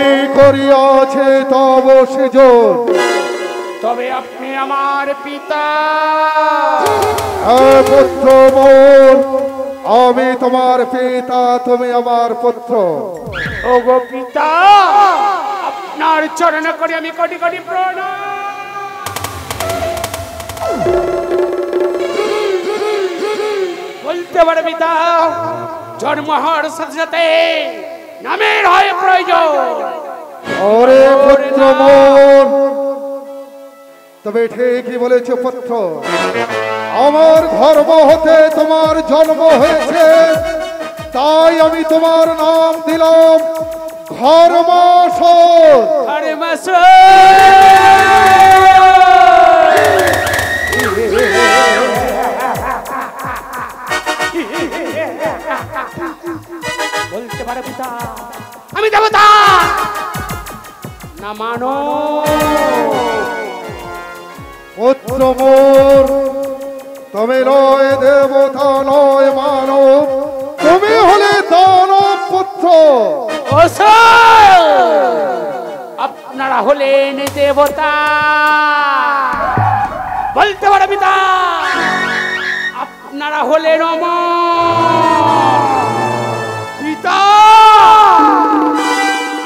আমি করিয়াছে তব সৃজন। তবে আপনি আমার পিতা। পুত্র মোর, আমি তোমার পিতা, তুমি আমার পুত্র। ওগো পিতা, আপনার চরণ করি আমি কোটি কোটি প্রণাম। বলতে পারে পিতা, জন্ম হওয়ার সাথে সাথে নামের হয় প্রয়োজন। ওরে পুত্র মোর, তবে ঠিকই বলেছ পুত্র, আমার গর্ভ হতে তোমার জন্ম হয়েছে, তাই আমি তোমার নাম দিলাম ঘর্মাশয়। বলতে পারে পিতা, আমি দেবতা না মানো। পুত্র মোর, তুমি নয় দেবতা নয় মানব, তুমি হলে দানব পুত্র। আপনারা হলেন দেবতা। বলতে পারে পিতা, আপনারা হলেন পিতা।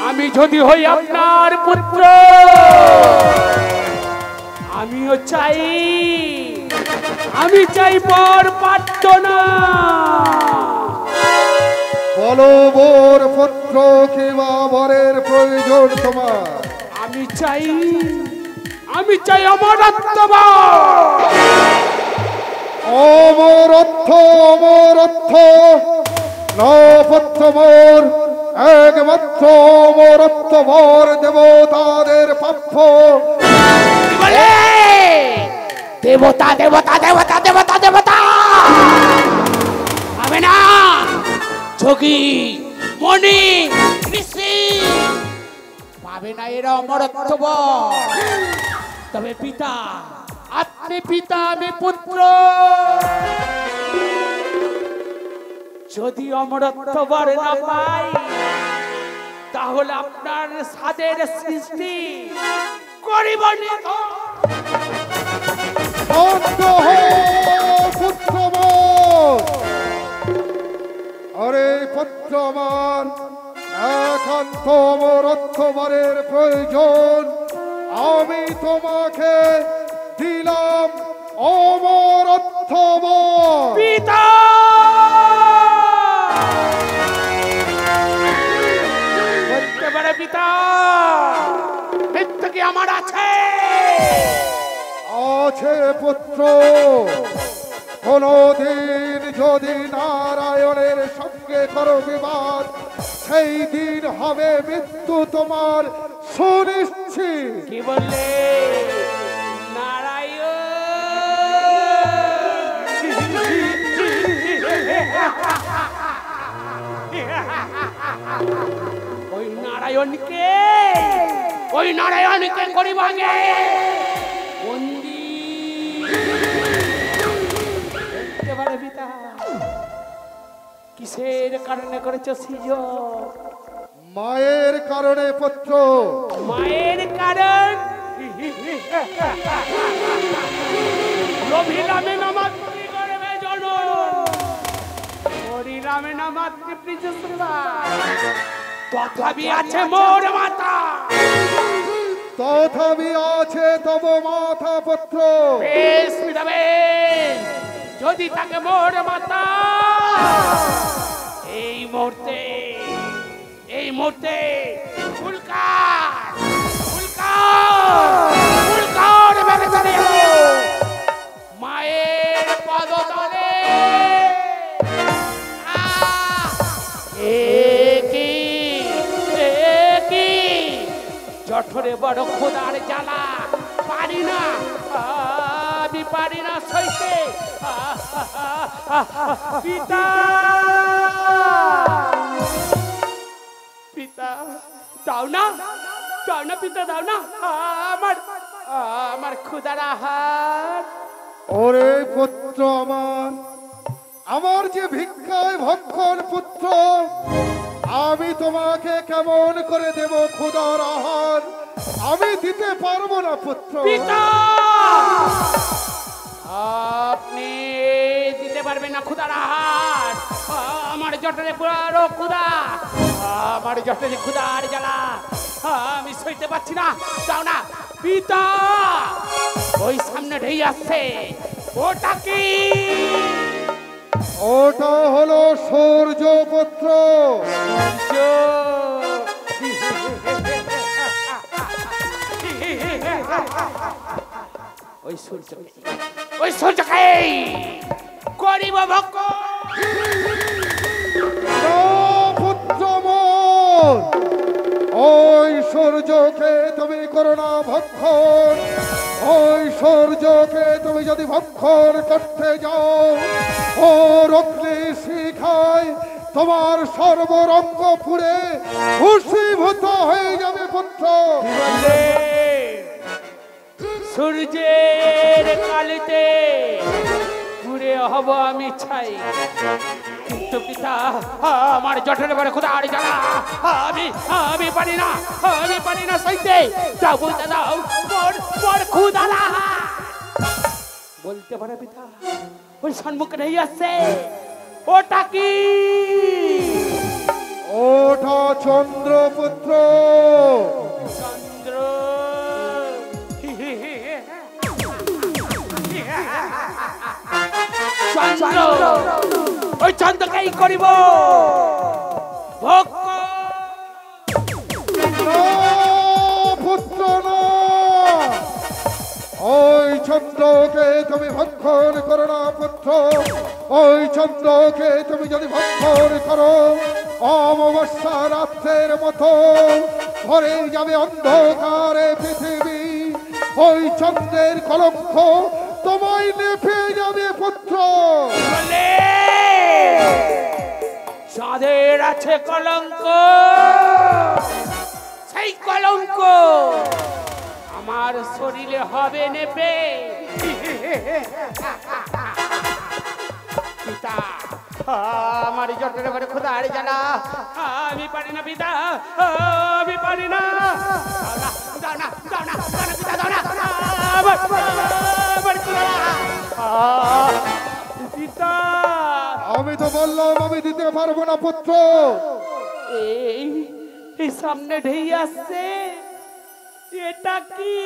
আমি যদি হই আপনার পুত্র, আমিও চাই, আমি চাই বর প্রার্থনা। বলো বোর পুত্র, কিংবা বরের প্রয়োজন তোমার? আমি চাই অমরত্ব। অমরত্ব, অমরত্ব না পুত্র মোর, একমাত্র অমরত্ব বর দেবতাদের প্রাপ্য। দেবতা দেবতা দেবতা দেবতা দেবতা হবে না। যোগী মণি ঋষি পাবে না এরা অমরত্ব বর। তবে পিতা, আপনি পিতা, আমি পুত্র। যদি অমরত্ব বর না পাই, তাহলে আপনার সাদের সৃষ্টি করিব না। পুত্র মোর, আরে পুত্র আমার, একান্ত অমরত্ব বরের প্রয়োজন। আমি তোমাকে দিলাম অমরত্ব বর। পিতা, বলতে পারে পিতা, মৃত্যু কি আমার আছে? আছে পুত্র, কোনদিন যদি নারায়ণের সঙ্গে করো বিবাদ, সেই দিন হবে মৃত্যু তোমার সুনিশ্চিত। কি বললে? নারায়ণ? ওই নারায়ণকে করিব আগে বন্দী। পিতা, কিসের কারণে করেছ সৃজন? মায়ের কারণে পুত্র। মায়ের কারণ? লোভিলামে না মাতৃগর্ভে জনম, হরিলামে না মাতৃপ্রীতি সেবা। তথাপি আছে মোর মাতা। তথাপি আছে তব মাথা পুত্র। বেশ পিতা, বেশ। যদি তাকে মোর মাতা, এই মুহূর্তে মায়ের পদতলে। জঠরে বড় খোদার জ্বালা, পারি না, আমি পারি না সইতে। পিতা, পিতা দাও না পিতা, দাও না আমার ক্ষুধার আহার। ওরে পুত্র আমার, আমার যে ভিক্ষায় ভক্ষণ পুত্র, আমি তোমাকে কেমন করে দেব খোদার আহার? আমি দিতে পারবো না পুত্র। পিতা আপনি দিতে পারবেন না ক্ষুধার আহার? আমার জটরে পুরো ক্ষুধা, আমার জটরে ক্ষুধার জ্বালা আমি সইতে পারছি না। যাও না পিতা, ওই সামনে ঢেই আসছে, ওটা কি? ওটা হলো সূর্য পুত্র। ওই সূর্য, ওই সূর্যকে করিব ভক্ষণ। পুত্র মোর, ওই সূর্যকে তুমি করো না ভক্ষণ। ওই সূর্যকে তুমি যদি ভক্ষণ করতে যাও, ও অগ্নি শিখায় তোমার সর্বরঙ্গ পুড়ে ভূষীভূত হয়ে যাবে পুত্র। সূর্যের কালিতে পুড়ে হব আমি ছাই, কিন্তু পিতা আমার জঠরে বড় ক্ষুধা আর জ্বালা, আমি পারি না, আমি পারি না সইতে। যাও বলতে দাও, মোর ক্ষুধা বলতে পারে পিতা। ওই সম্মুখে নেই আসছে, ওটা কি? ওটা চন্দ্রপুত্র। চন্দ্র, চন্দ্র, ওই চন্দ্রকেই করিব ভক্ষণ। পুত্র না, ওই চন্দ্রকে তুমি ভক্ষণ করো না পুত্র। ওই চন্দ্রকে তুমি যদি ভক্ষণ করো, অমাবস্যা রাত্রের মতো ভরে যাবে অন্ধকারে পৃথিবী। ওই চন্দ্রের কলঙ্ক তোমায় নেপে যাবে পুত্র। চাঁদের আছে কলঙ্ক, সেই কলঙ্ক আমার শরীরে হবে নেপে। পিতা আমার জটরে বড় ক্ষুধা আর জ্বালা, আমি পারি না পিতা, আমি পারি না। যাও না, যাও না, যাও না পিতা, যাও না। পিতা আমি তো বললাম আমি দিতে পারবো না পুত্র। এই সামনে ঢেই আসছে, এটা কি?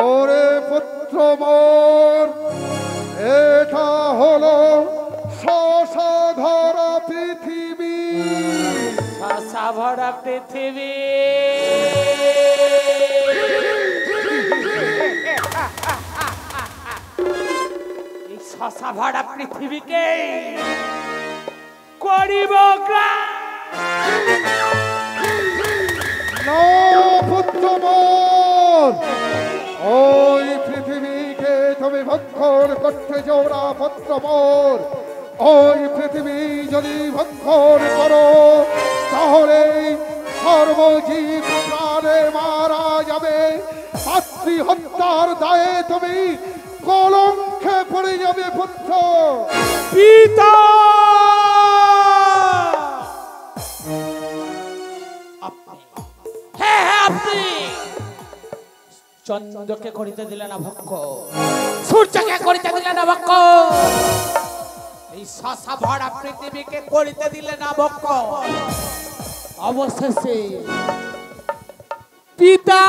ওরে পুত্র মোর, এটা হলো শশা ধরা পৃথিবী। শশা ভরা পৃথিবী, এই শশা ভরা পৃথিবীকে করিব না পুত্র মোর, ওই পৃথিবীকে তুমি ভক্ষণ করতে যাও না পুত্র মোর। ওই পৃথিবী যদি ভক্ষণ করো, তাহলে সর্বজীব প্রাণে মারা যাবে। মাতৃ হত্যার দায়ে তুমি কলঙ্কে পড়ে যাবে পুত্র। পিতা আপনি চন্দ্রকে করিতে দিলেন না ভক্ষণ, সূর্যকে করিতে দিলেন না ভক্ষণ, এই শশা ভরা পৃথিবীকে করিতে দিলেন না ভক্ষণ। অবশেষে পিতা,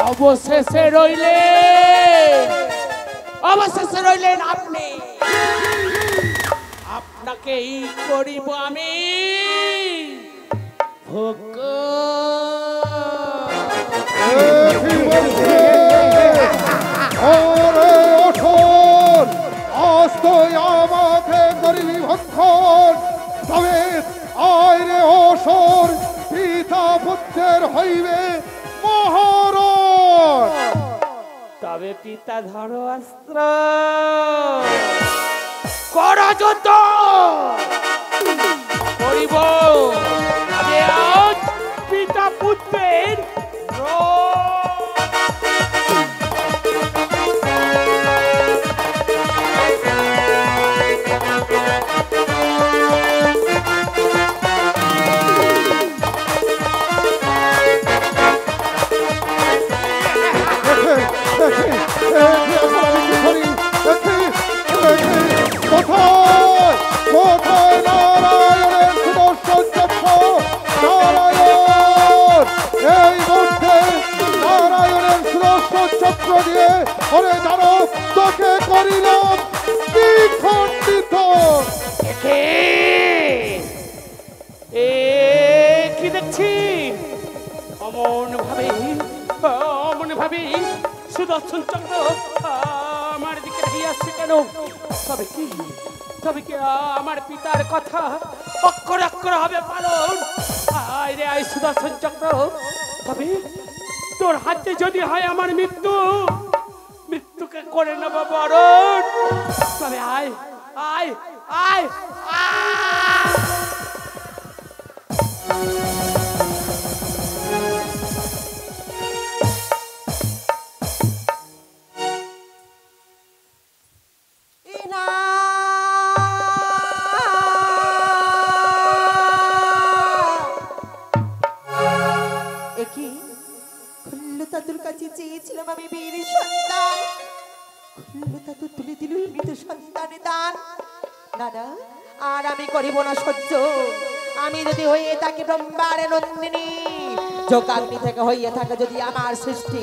অবশেষে রইলেন আপনি। আপনাকেই করিব আমি ওরে ওঠোন, আজ তো আমাকে করবি ভক্ষণ। তবে আয় রে অসর, পিতা পুত্রের হইবে মহারণ। তবে পিতা ধরো অস্ত্র, কর যুদ্ধ করিব। আজ পিতা পুত্রের যাচ্ছি অমন ভাবে সুদর্শন চক্র আমার দিকে এগিয়ে আসছে কেন? তবে কি আমার পিতার কথা অক্ষর অক্ষর হবে পালন? আয় রে আয় সুদর্শন চক্র, তবে তোর হাতে যদি হয় আমার মৃত্যুকে করে নেব বরণ। তবে আয় আয় আয় আয়। চেয়েছিলাম আমি বীর সন্তান, তো তুলে দিল মৃত সন্তানের দান। দাদা আর আমি করিব না সহ্য, আমি যদি হয়ে থাকি ব্রহ্মার নন্দিনী, যোগাগ্নি থেকে হইয়া থাকে যদি আমার সৃষ্টি,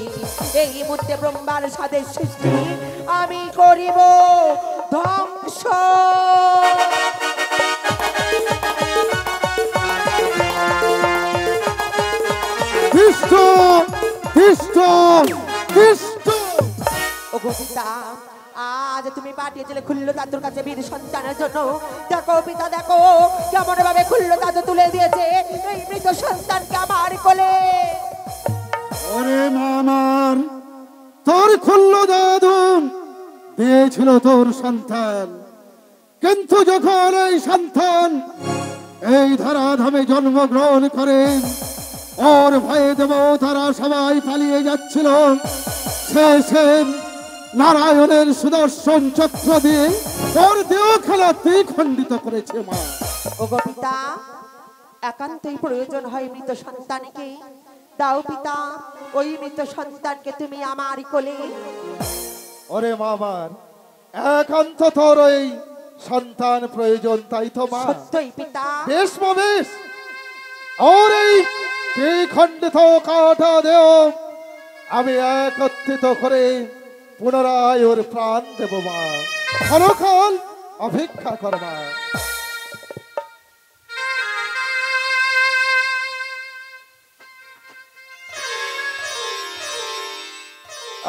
এই মুহূর্তে ব্রহ্মার সাথে সৃষ্টি আমি করিব ধ্বংস। আজ তুমি পাঠিয়েছিলে খুল্ল দাদুর কাছে বীর সন্তানের জন্য। দেখো পিতা, দেখো কেমন ভাবে খুল্ল দাদু তুলে দিয়েছে এই মৃত সন্তানকে আমার কোলে। ওরে মামার, তোর খুল্ল দাদু দিয়েছিল তোর সন্তান, কিন্তু যখন এই সন্তান এই ধরাধামে জন্মগ্রহণ করেন, ওর ভয়ে দেবতারা সবাই পালিয়ে যাচ্ছিল, শেষে নারায়ণের সুদর্শন চক্র দিয়ে ওর দেহ খেলাতে খণ্ডিত করেছে মা। ওগো পিতা, একান্তই প্রয়োজন হয় মৃত সন্তানকে দাও পিতা, ওই মৃত সন্তানকে তুমি আমার কোলে। ওরে মামার, একান্ত তোর ওই সন্তান প্রয়োজন, তাই তো মা? সত্যই পিতা। বেশ মা বেশ, ওর এই খণ্ডিত কাটা দেহ আমি একত্রিত করে পুনরায় ওর প্রাণ দেব মা। ক্ষণকাল অপেক্ষা কর মা।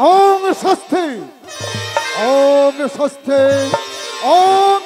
ওম স্বস্তি, ওম স্বস্তি, ওম।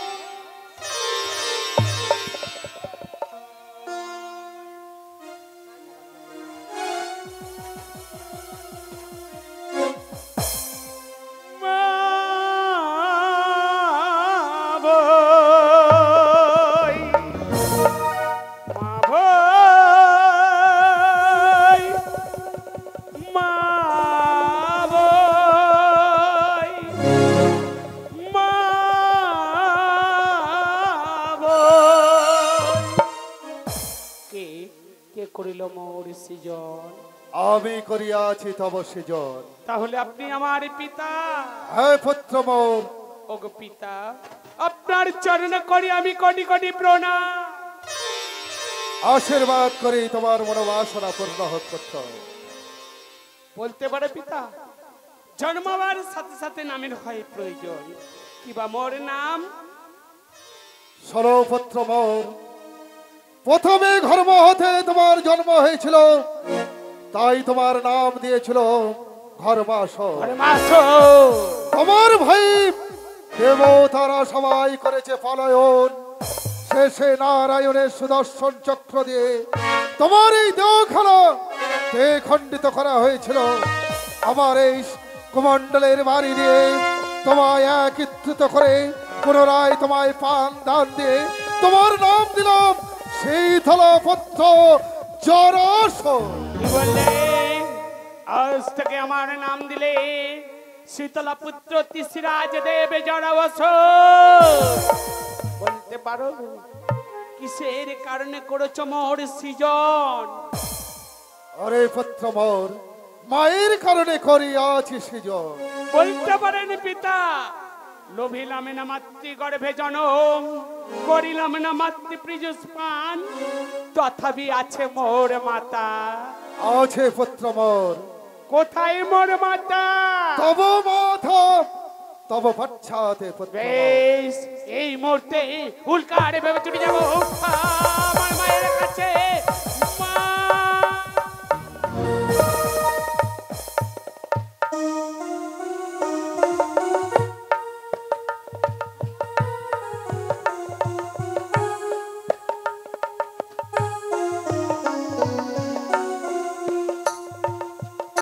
আমি করিয়াছি তব সৃজন। তাহলে আপনি আমার পিতা? হ্যাঁ পুত্র মোর। ওগো পিতা, আপনার চরণে করি আমি কোটি কোটি প্রণাম। আশীর্বাদ করি তোমার মনোবাসনা পূর্ণ হোক পুত্র। বলতে পারে পিতা, জন্মাবার সাথে সাথে নামের হয় প্রয়োজন, কিবা মোর নাম? শোনো পুত্র মোর, প্রথমে গর্ভ হতে তোমার জন্ম হয়েছিল, তাই তোমার নাম দিয়েছিল ঘরবাসর। তোমার ভাই দেবতারা সবাই করেছে পলায়ন, শেষে নারায়ণের সুদর্শন চক্র দিয়ে তোমার এই দেহখানা খণ্ডিত করা হয়েছিল। আমার এই কুমণ্ডলের বাড়ি দিয়ে তোমায় একত্রিত করে পুনরায় তোমায় পান দান দিয়ে তোমার নাম দিলাম শীতলপুত্র জরাসর। আজ থেকে আমার নাম দিলে শীতলপুত্র তিসরাজ দেব জরাসর। বলতে পারো কিসের কারণে করেছো মোর সৃজন? আরে পুত্র মোর, মায়ের কারণে করিয়াছি সৃজন। বলতে পারেন পিতা, লোভিলাম না মাতৃগর্ভে জনম, করিলাম না মাতৃপ্রীযুষ পান, তথাপি আছে মোর মাতা। আছে পুত্র মোর। কোথায় মোর মাতা? তব মাথা তব পশ্চাতে পুত্র। বেশ, এই মুহূর্তে উল্কারে ভেবে চলে যাবো।